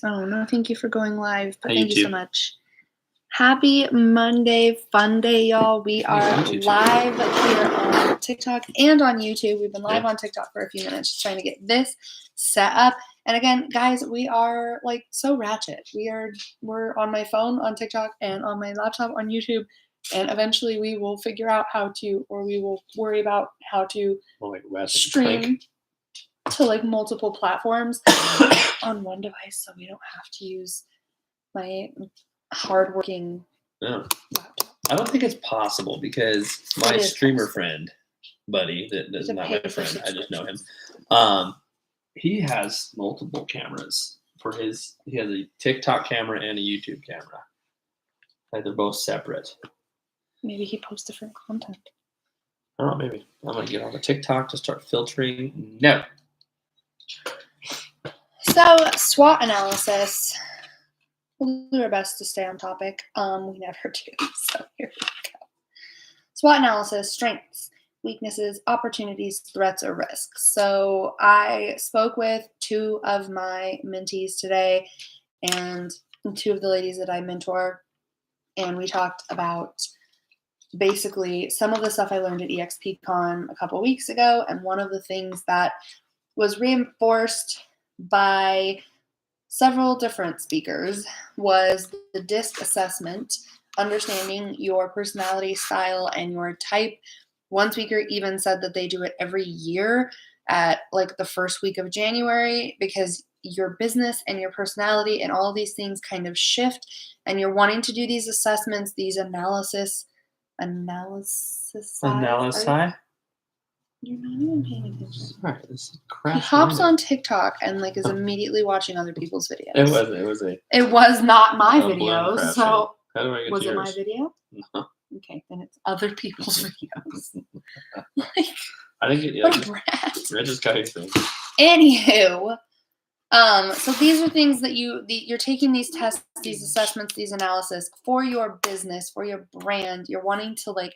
Oh, no, thank you for going live, but Hey, thank you so YouTube. much. Happy Monday, Funday, y'all. We are YouTube. live here on TikTok and on YouTube. We've been live on TikTok for a few minutes just trying to get this set up. And again, guys, we are like so ratchet. We're on my phone on TikTok and on my laptop on YouTube. And eventually we will figure out how to, or we will worry about how to stream to like multiple platforms on one device so we don't have to use my hardworking laptop. I don't think it's possible because my streamer friend, buddy, that is not my friend, I just know him. He has multiple cameras for his. He has a TikTok camera and a YouTube camera. Like they're both separate. Maybe he posts different content. I don't know. Maybe I'm gonna get on the TikTok to start filtering. No. So SWOT analysis. We'll do our best to stay on topic. We never do. So here we go. SWOT analysis: strengths, weaknesses, opportunities, threats, or risks. So I spoke with two of my mentees today and two of the ladies that I mentor, and we talked about basically some of the stuff I learned at EXPCon a couple weeks ago, and one of the things that was reinforced by several different speakers was the DISC assessment, understanding your personality, style, and your type. One speaker even said that they do it every year at like the first week of January because your business and your personality and all of these things kind of shift, and you're wanting to do these assessments, these analysis. You're not even paying attention. Sorry, this he hops on TikTok and like is immediately watching other people's videos. It was not my video. So how do I get was yours? It my video? No. Okay, then it's other people's videos. I think I just got your thing. Anywho, so these are things that you're taking these tests, these assessments, these analysis for your business, for your brand. You're wanting to like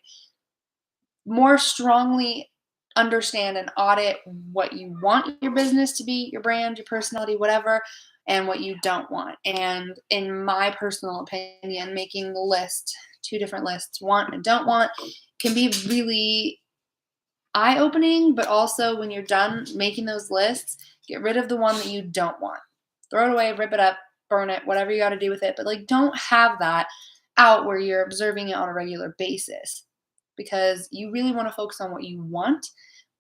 more strongly understand and audit what you want your business to be, your brand, your personality, whatever, and what you don't want. And in my personal opinion, making the list, two different lists, want and don't want, can be really eye-opening, but also when you're done making those lists, get rid of the one that you don't want. Throw it away, rip it up, burn it, whatever you got to do with it. But like, don't have that out where you're observing it on a regular basis, because you really want to focus on what you want,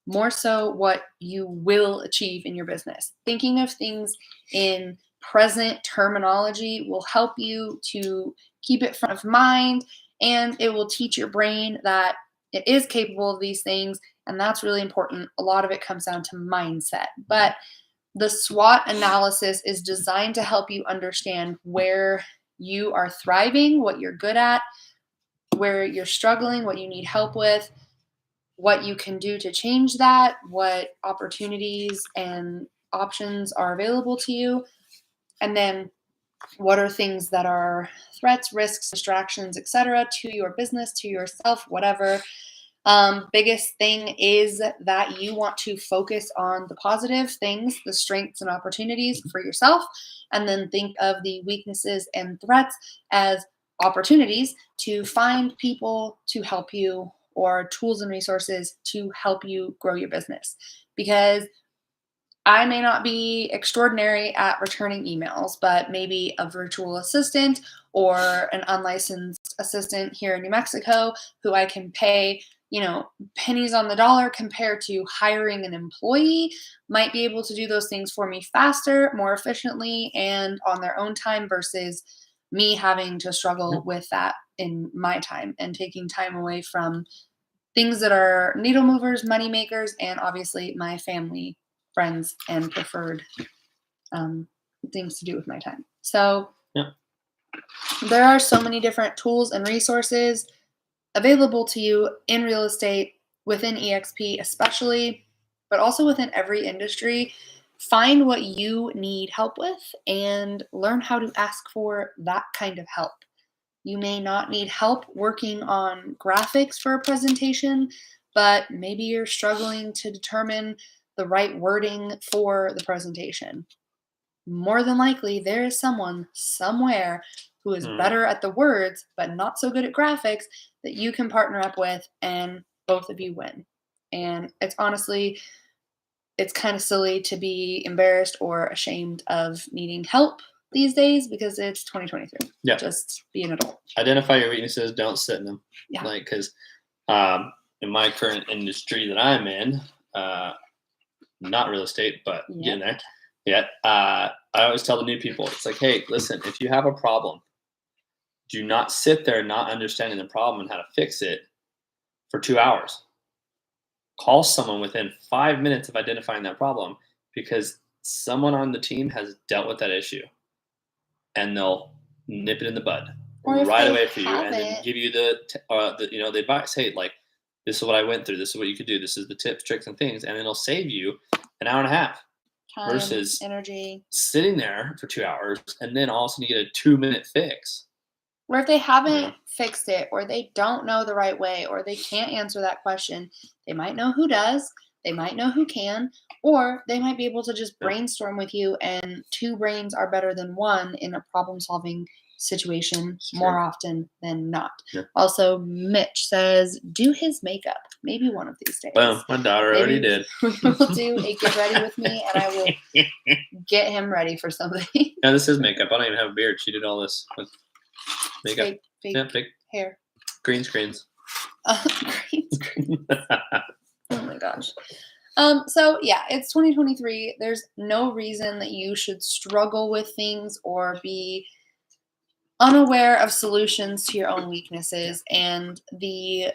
more so what you will achieve in your business. Thinking of things in present terminology will help you to keep it front of mind, and it will teach your brain that it is capable of these things, and that's really important. A lot of it comes down to mindset. But the SWOT analysis is designed to help you understand where you are thriving, what you're good at, where you're struggling, what you need help with, what you can do to change that, what opportunities and options are available to you, and then what are things that are threats, risks, distractions, etc. to your business, to yourself, whatever. Biggest thing is that you want to focus on the positive things, the strengths and opportunities for yourself, and then think of the weaknesses and threats as opportunities to find people to help you or tools and resources to help you grow your business. Because I may not be extraordinary at returning emails, but maybe a virtual assistant or an unlicensed assistant here in New Mexico who I can pay, pennies on the dollar compared to hiring an employee might be able to do those things for me faster, more efficiently, and on their own time versus me having to struggle with that in my time and taking time away from things that are needle movers, money makers, and obviously my family, friends, and preferred things to do with my time. So there are so many different tools and resources available to you in real estate, within EXP especially, but also within every industry. Find what you need help with and learn how to ask for that kind of help. You may not need help working on graphics for a presentation, but maybe you're struggling to determine the right wording for the presentation. more than likely there is someone somewhere who is better at the words but not so good at graphics that you can partner up with, and both of you win. And it's honestly, it's kind of silly to be embarrassed or ashamed of needing help these days because it's 2023. Yeah. Just be an adult. Identify your weaknesses. Don't sit in them. Yeah. Like, because in my current industry that I'm in, not real estate, but getting there yet, I always tell the new people, it's like, hey, listen, if you have a problem, do not sit there not understanding the problem and how to fix it for 2 hours. Call someone within 5 minutes of identifying that problem, because someone on the team has dealt with that issue, and they'll nip it in the bud right away for you, and then give you the the advice. Hey, like, this is what I went through. This is what you could do. This is the tips, tricks, and things, and it'll save you an hour and a half time, versus energy, sitting there for 2 hours and then all of a sudden you get a 2-minute fix. Or if they haven't fixed it, or they don't know the right way, or they can't answer that question, they might know who does, they might know who can, or they might be able to just brainstorm with you, and 2 brains are better than 1 in a problem-solving situation more often than not. Yeah. Also, Mitch says, do his makeup. Maybe one of these days. Well, my daughter already did. We'll do a get ready with me, and I will get him ready for something. Yeah, this is makeup. I don't even have a beard. She did all this with makeup. Fake hair. Green screens. Green screens. Oh my gosh. So yeah, it's 2023. There's no reason that you should struggle with things or be unaware of solutions to your own weaknesses. And the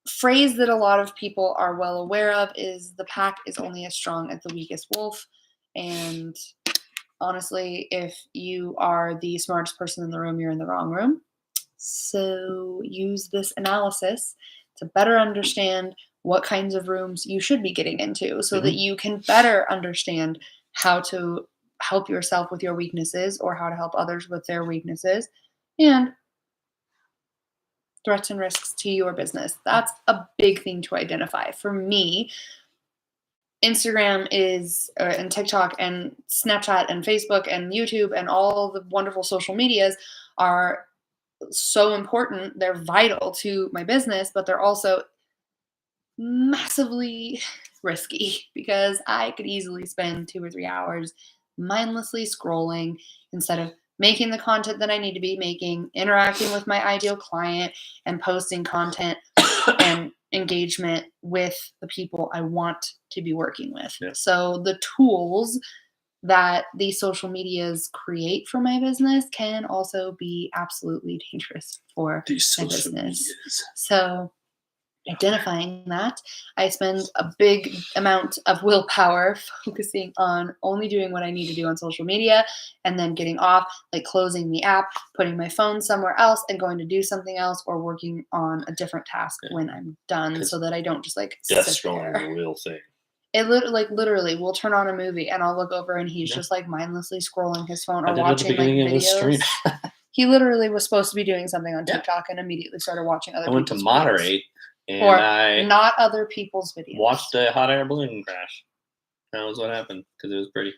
phrase that a lot of people are well aware of is the pack is only as strong as the weakest wolf. And honestly, if you are the smartest person in the room, you're in the wrong room. So use this analysis to better understand what kinds of rooms you should be getting into, so that you can better understand how to help yourself with your weaknesses or how to help others with their weaknesses, and threats and risks to your business. That's a big thing to identify. For me, Instagram is, and TikTok and Snapchat and Facebook and YouTube and all the wonderful social medias are so important. They're vital to my business, but they're also massively risky, because I could easily spend 2 or 3 hours mindlessly scrolling instead of making the content that I need to be making, interacting with my ideal client, and posting content and engagement with the people I want to be working with. Yeah. So the tools that these social medias create for my business can also be absolutely dangerous for my business. So identifying that, I spend a big amount of willpower focusing on only doing what I need to do on social media, and then getting off, like closing the app, putting my phone somewhere else, and going to do something else, or working on a different task when I'm done, so that I don't just like death scrolling is a real thing. It literally, we'll turn on a movie and I'll look over and he's just like mindlessly scrolling his phone or watching like videos. He literally was supposed to be doing something on TikTok and immediately started watching other people's videos. I went to moderate and not other people's videos. Watched a hot air balloon crash. That was what happened, because it was pretty.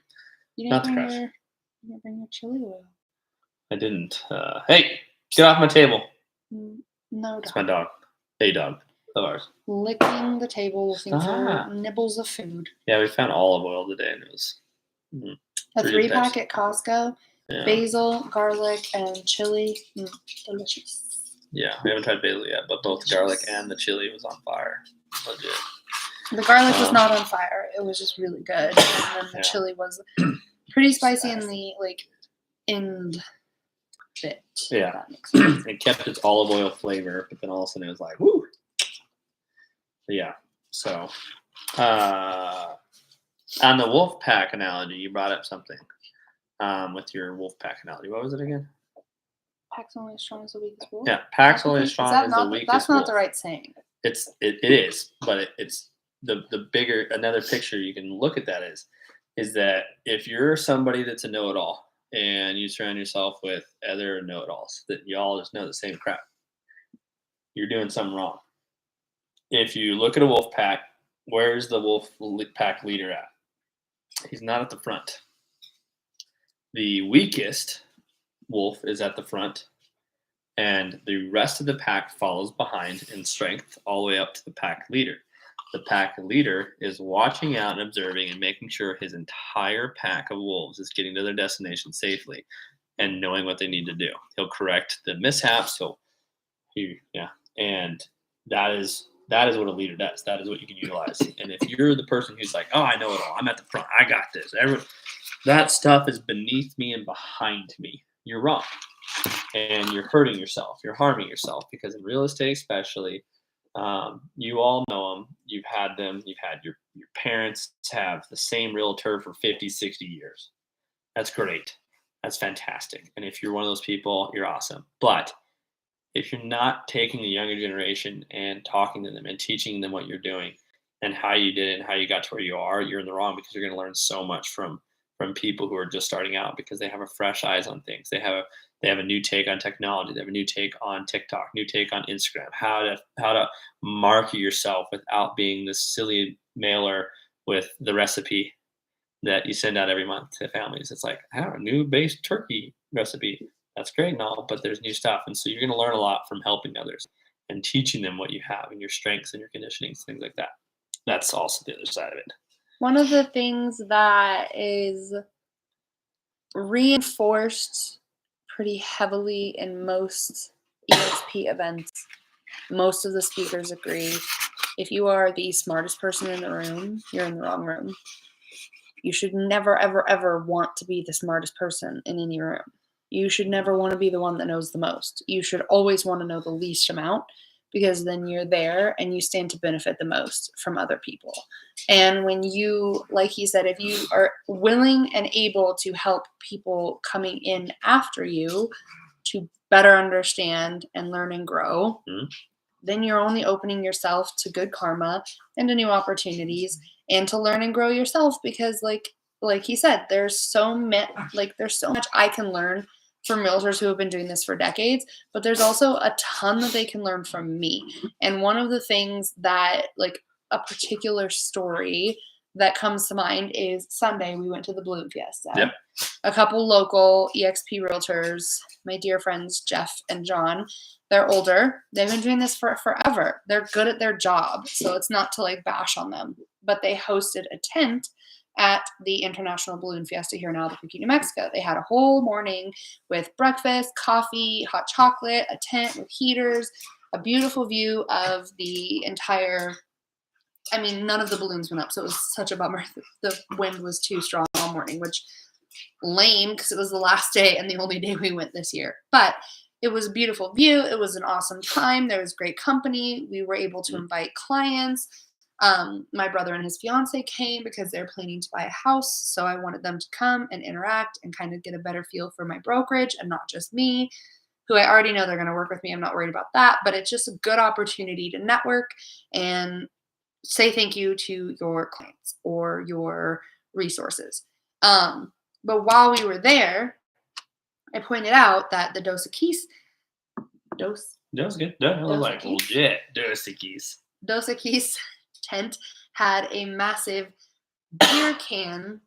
You didn't bring your chili oil. I didn't. Hey, get off my table. No, it's my dog. A dog of ours. Licking the table, looking for nibbles of food. Yeah, we found olive oil today, and it was a 3-pack at Costco. Yeah. Basil, garlic, and chili. Delicious. Yeah, we haven't tried basil yet, but both the garlic and the chili was on fire. Legit. The garlic was not on fire. It was just really good. And then the chili was pretty spicy in the end bit. Yeah. It kept its olive oil flavor, but then all of a sudden it was like, woo! Yeah. So, on the wolf pack analogy, you brought up something with your wolf pack analogy. What was it again? Pack's only as strong as the weakest wolf. Yeah, pack's only as strong as the weakest wolf. That's not the right saying. It is, but it's the bigger, another picture you can look at that is that if you're somebody that's a know-it-all and you surround yourself with other know-it-alls that you all just know the same crap, you're doing something wrong. If you look at a wolf pack, where's the wolf pack leader at? He's not at the front. The weakest wolf is at the front, and the rest of the pack follows behind in strength all the way up to the pack leader. The pack leader is watching out and observing and making sure his entire pack of wolves is getting to their destination safely and knowing what they need to do. He'll correct the mishaps. And that is what a leader does. That is what you can utilize. And if you're the person who's like, oh, I know it all, I'm at the front, I got this. That stuff is beneath me and behind me. You're wrong. And you're hurting yourself. You're harming yourself, because in real estate, especially, you all know them. You've had them. You've had your parents have the same realtor for 50, 60 years. That's great. That's fantastic. And if you're one of those people, you're awesome. But if you're not taking the younger generation and talking to them and teaching them what you're doing and how you did it and how you got to where you are, you're in the wrong, because you're going to learn so much from people who are just starting out, because they have a fresh eyes on things. They have a new take on technology. They have a new take on TikTok, new take on Instagram, how to market yourself without being this silly mailer with the recipe that you send out every month to families. It's like, I have a new based turkey recipe. That's great and all, but there's new stuff. And so you're going to learn a lot from helping others and teaching them what you have and your strengths and your conditionings, things like that. That's also the other side of it. One of the things that is reinforced pretty heavily in most EXP events, most of the speakers agree, if you are the smartest person in the room, you're in the wrong room. You should never, ever, ever want to be the smartest person in any room. You should never want to be the one that knows the most. You should always want to know the least amount, because then you're there and you stand to benefit the most from other people. And when you, like he said, if you are willing and able to help people coming in after you to better understand and learn and grow, then you're only opening yourself to good karma and to new opportunities and to learn and grow yourself. Because like he said, there's so much I can learn from realtors who have been doing this for decades, but there's also a ton that they can learn from me. And one of the things that, like, a particular story that comes to mind is Sunday we went to the Balloon Fiesta. Yep. A couple local EXP realtors, my dear friends Jeff and John, they're older. They've been doing this for forever. They're good at their job, so it's not to like bash on them. But they hosted a tent at the International Balloon Fiesta here in Albuquerque, New Mexico. They had a whole morning with breakfast, coffee, hot chocolate, a tent with heaters, a beautiful view of the entire, I mean, none of the balloons went up, so it was such a bummer. The wind was too strong all morning, which lame because it was the last day and the only day we went this year. But it was a beautiful view. It was an awesome time. There was great company. We were able to invite clients. My brother and his fiance came because they're planning to buy a house. So I wanted them to come and interact and kind of get a better feel for my brokerage and not just me, who I already know they're going to work with me. I'm not worried about that, but it's just a good opportunity to network and say thank you to your clients or your resources. But while we were there, I pointed out that the Dos Equis tent had a massive beer can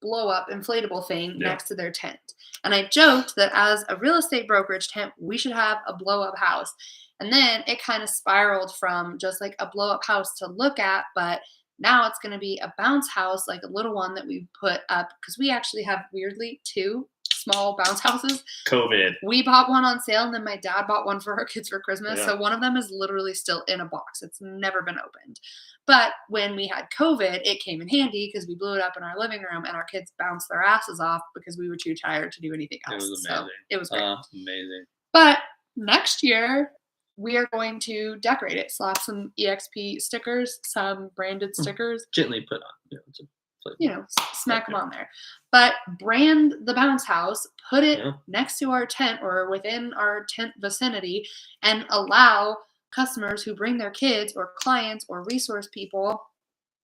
blow up inflatable thing next to their tent. And I joked that as a real estate brokerage tent, we should have a blow up house. And then it kind of spiraled from just like a blow up house to look at, but now it's going to be a bounce house, like a little one that we put up, because we actually have weirdly 2 small bounce houses. COVID. We bought one on sale, and then my dad bought one for our kids for Christmas. Yeah. So one of them is literally still in a box. It's never been opened. But when we had COVID, it came in handy because we blew it up in our living room, and our kids bounced their asses off because we were too tired to do anything else. It was amazing. So it was great. Amazing. But next year, we are going to decorate it, slap some EXP stickers, some branded stickers. Gently put on. Smack them on there. But brand the bounce house, put it next to our tent or within our tent vicinity, and allow customers who bring their kids or clients or resource people,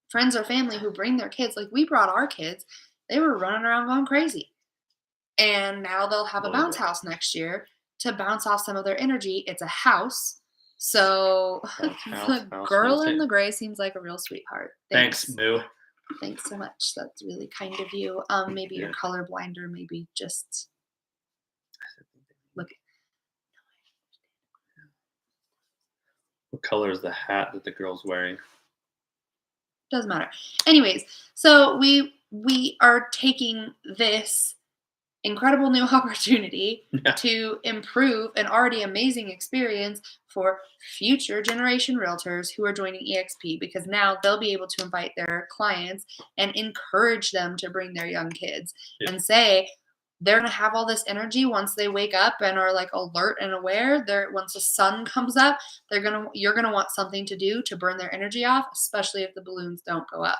friends or family who bring their kids. Like, we brought our kids. They were running around going crazy. And now they'll have a bounce house next year to bounce off some of their energy. It's a house. So the girl in the gray seems like a real sweetheart. Thanks, Moo. Thanks so much. That's really kind of you. Maybe you're colorblind, or maybe just look. What color is the hat that the girl's wearing? Doesn't matter. Anyways, so we are taking this incredible new opportunity to improve an already amazing experience for future generation realtors who are joining EXP, because now they'll be able to invite their clients and encourage them to bring their young kids and say they're going to have all this energy once they wake up and are like alert and aware. Once the sun comes up, you're going to want something to do to burn their energy off, especially if the balloons don't go up.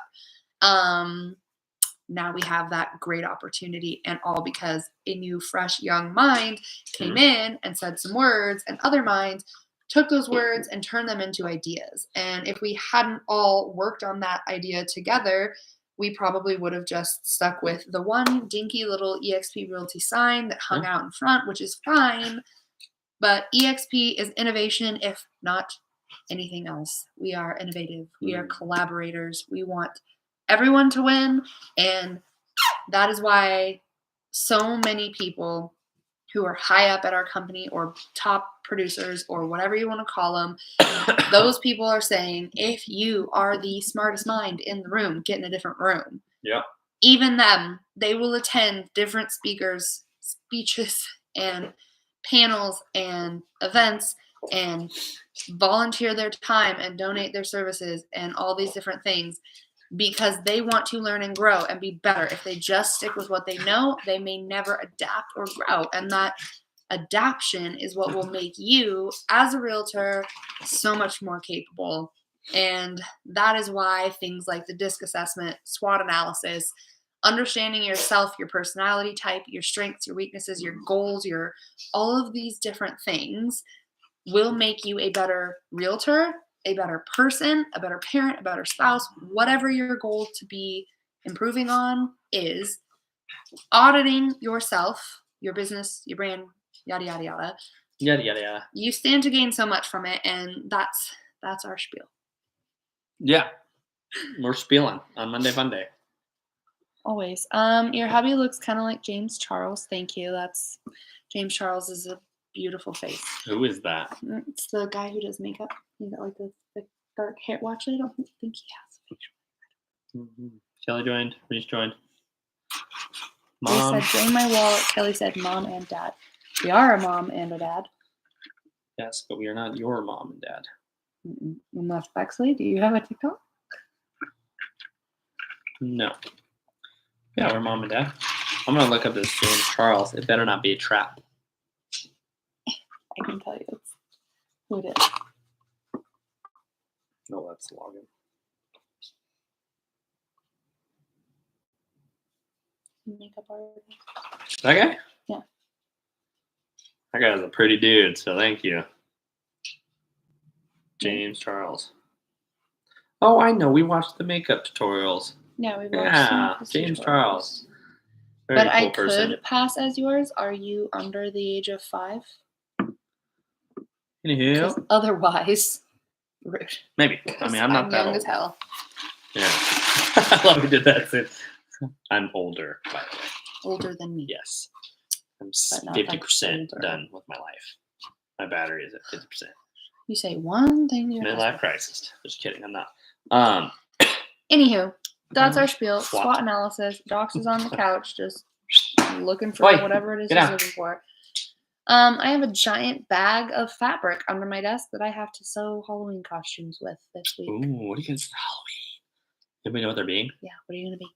Now we have that great opportunity, and all because a new, fresh, young mind came in and said some words, and other minds took those words and turned them into ideas. And if we hadn't all worked on that idea together, we probably would have just stuck with the one dinky little EXP Realty sign that hung out in front, which is fine. But EXP is innovation, if not anything else. We are innovative. We are collaborators. We want everyone to win. And that is why so many people who are high up at our company, or top producers, or whatever you want to call them, those people are saying, if you are the smartest mind in the room, get in a different room. Yeah. Even them, they will attend different speakers' speeches and panels and events and volunteer their time and donate their services and all these different things, because they want to learn and grow and be better. If they just stick with what they know, they may never adapt or grow. And that adaption is what will make you, as a realtor, so much more capable. And that is why things like the DISC assessment, SWOT analysis, understanding yourself, your personality type, your strengths, your weaknesses, your goals, all of these different things will make you a better realtor, a better person, a better parent, a better spouse, whatever your goal to be improving on is. Auditing yourself, your business, your brand, yada, yada, yada. Yada, yada, yada. You stand to gain so much from it, and that's our spiel. Yeah. We're spieling on Monday Funday. Always. Your hubby looks kind of like James Charles. Thank you. James Charles is a beautiful face. Who is that? It's the guy who does makeup. He's got like the dark hair. Well, actually, I don't think he has a picture. Kelly joined. Reese joined. Mom. They said, drain my wallet. Kelly said, mom and dad. We are a mom and a dad. Yes, but we are not your mom and dad. Unless Bexley, do you have a TikTok? No. Yeah, we're mom and dad. I'm going to look up this James Charles. It better not be a trap. I can tell you who it is. No, that's the login. Makeup artist. That guy? Yeah. That guy's a pretty dude, so thank you. James Charles. Oh, I know. We watched the makeup tutorials. Yeah, we watched James Charles. Very but cool I person. could pass as yours. Are you under the age of 5? Anywho. Otherwise, rude. Maybe. I mean, I'm not that young old. as hell. Yeah. I love we did that too. I'm older, by the way. Older than me. Yes. I'm 50% done with my life. My battery is at 50%. You say one thing. Midlife crisis. Just kidding. I'm not. Anywho, that's our spiel. SWOT analysis. Docs is on the couch, just looking for whatever it is he's looking for. I have a giant bag of fabric under my desk that I have to sew Halloween costumes with this week. Ooh, what are you going to say Halloween? Anybody know what they're being? Yeah, what are you going to be?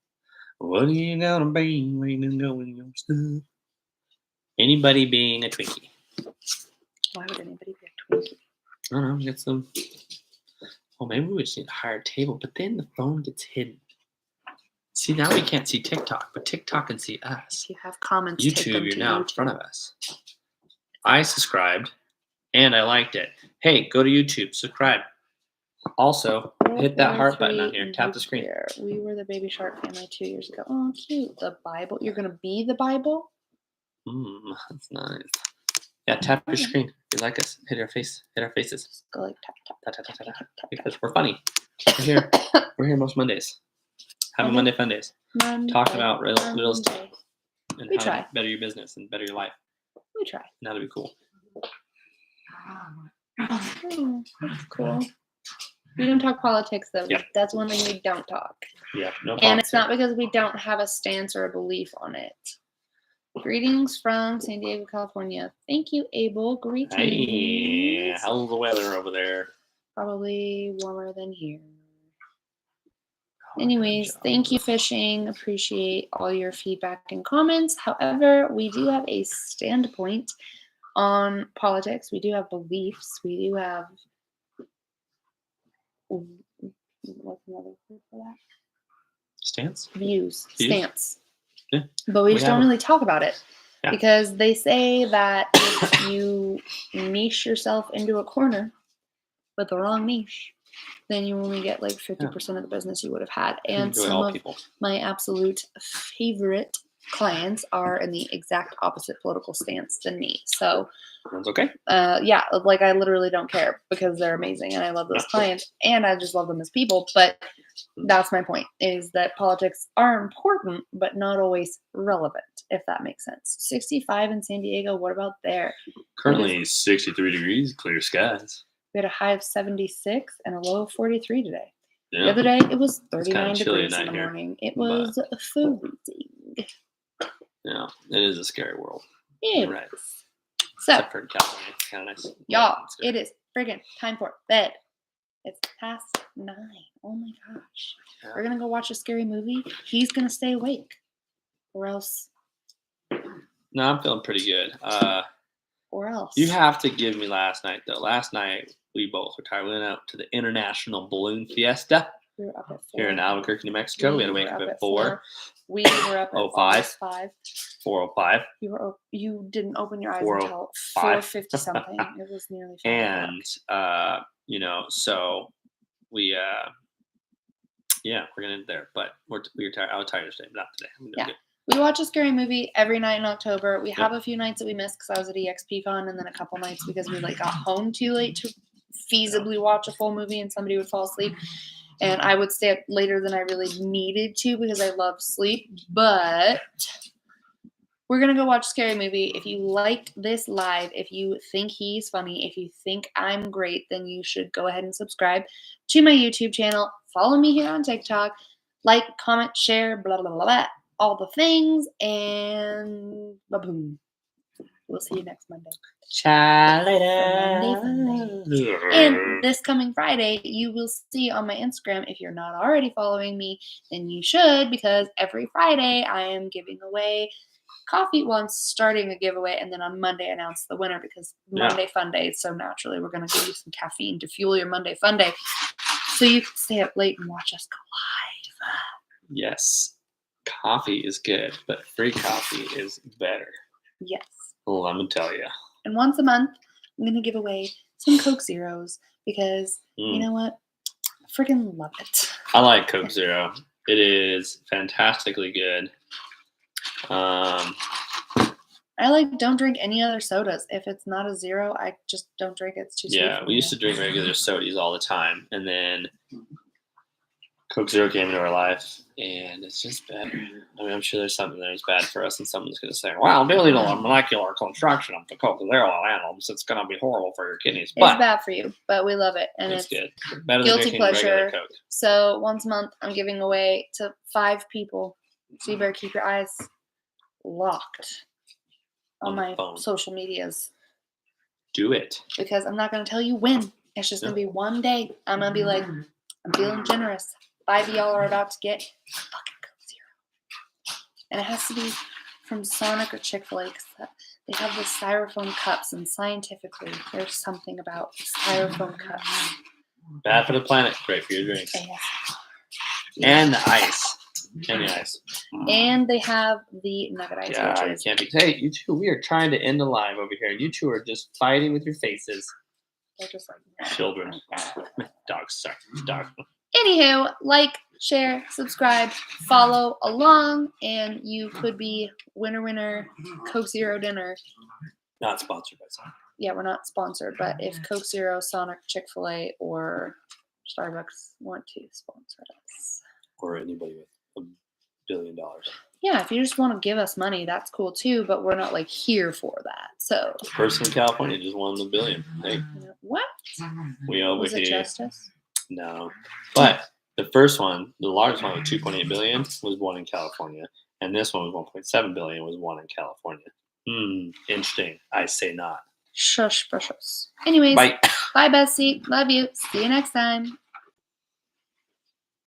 What are you going to be when you go in your stuff? Anybody being a Twinkie. Why would anybody be a Twinkie? I don't know. Get some. Well, maybe we just need a higher table, but then the phone gets hidden. See, now we can't see TikTok, but TikTok can see us. If you have comments, YouTube, you're now in front of us. I subscribed, and I liked it. Hey, go to YouTube, subscribe. Also, hit that heart button on here. Tap the screen. We were the Baby Shark family 2 years ago. Oh, cute. The Bible. You're going to be the Bible? That's nice. Yeah, tap your screen. If you like us, hit our face. Hit our faces. Just go like tap, tap, tap, tap, tap, tap, tap, because we're funny. We're here most Mondays. Have a Monday Fundays. Talking about real estate and We how try. to better your business and better your life. We try. And that'd be cool. That's cool. We don't talk politics, though. Yep. That's one thing we don't talk. Yeah, no And politics. it's not because we don't have a stance or a belief on it. Greetings from San Diego, California. Thank you, Abel. Greetings. Hey, how's the weather over there? Probably warmer than here. Anyways, thank you, Fishing. Appreciate all your feedback and comments. However, we do have a standpoint on politics. We do have beliefs. We do have what's another word for that? Stance? Views. Stance. Yeah. But we just don't really talk about it. Yeah. Because they say that if you niche yourself into a corner with the wrong niche, then you only get like 50% of the business you would have had. And some of my absolute favorite clients are in the exact opposite political stance than me. So that's okay. Yeah, like I literally don't care because they're amazing and I love those clients and I just love them as people. But that's my point, is that politics are important, but not always relevant, if that makes sense. 65 in San Diego, what about there? Currently 63 degrees, clear skies. We had a high of 76 and a low of 43 today. Yeah. The other day, it was 39 degrees in the here, morning. It was freezing. Yeah, it is a scary world. Yeah. Right. So, except for California, it's kind of nice. Y'all, it is friggin' time for bed. It's past 9. Oh my gosh. Yeah. We're going to go watch a scary movie. He's going to stay awake. Or else. No, I'm feeling pretty good. Or else. You have to give me last night, though. Last night, we both were tired. We went out to the International Balloon Fiesta. We were up at 4. Here in Albuquerque, New Mexico. We had to wake up at 4. We were up at 5. 4:05. You didn't open your eyes until 4:50 something. It was nearly 5 And so we we're gonna end there. But we were tired. I was tired today, but not today. Yeah. Good. We watch a scary movie every night in October. We have a few nights that we missed because I was at EXPCon, and then a couple nights because we got home too late to feasibly watch a full movie and somebody would fall asleep. And I would stay up later than I really needed to because I love sleep. But we're going to go watch a scary movie. If you liked this live, if you think he's funny, if you think I'm great, then you should go ahead and subscribe to my YouTube channel. Follow me here on TikTok. Like, comment, share, blah, blah, blah, blah. All the things. And ba-boom. We'll see you next Monday. Ciao later. Funday. And this coming Friday, you will see on my Instagram, if you're not already following me, then you should, because every Friday I am giving away coffee. Well, I'm starting a giveaway, and then on Monday announce the winner because Monday Funday. So naturally, we're going to give you some caffeine to fuel your Monday Funday, so you can stay up late and watch us go live. Yes, coffee is good, but free coffee is better. Yes. Let me tell you. And once a month, I'm going to give away some Coke Zeros because you know what? I freaking love it. I like Coke Zero. It is fantastically good. I don't drink any other sodas. If it's not a zero, I just don't drink it. It's too sweet. Yeah, we used to drink regular sodas all the time, and then Coke Zero came into our life, and it's just better. I mean, I'm sure there's something that's bad for us, and someone's going to say, well, due to the molecular construction of the Coke Zero animals, it's going to be horrible for your kidneys. But it's bad for you, but we love it. And it's good. Better guilty than pleasure. Coke. So once a month, I'm giving away to 5 people. So you better keep your eyes locked on my social medias. Do it. Because I'm not going to tell you when. It's just going to be one day. I'm going to be like, I'm feeling generous. 5 of y'all are about to get fucking Coke Zero. And it has to be from Sonic or Chick-fil-A because they have the styrofoam cups, and scientifically, there's something about styrofoam cups. Bad for the planet, great for your drinks. And the ice. And the ice. And they have the nugget ice. Yeah, it can't be. Hey, you two, we are trying to end the live over here. You two are just fighting with your faces. They're just like children. Dogs, sorry. Dog. Anywho, like, share, subscribe, follow along, and you could be winner, Coke Zero dinner. Not sponsored by Sonic. Yeah, we're not sponsored, but if Coke Zero, Sonic, Chick-fil-A, or Starbucks want to sponsor us. Or anybody with $1 billion. Yeah, if you just want to give us money, that's cool too, but we're not like here for that. So The person in California just won $1 billion. Hey, what? we over Was it here. justice? No. But the first one, the largest one with 2.8 billion was one in California. And this one was 1.7 billion was one in California. Interesting. I say not. Shush, precious. Anyways, Bye. bye, Bestie. Love you. See you next time.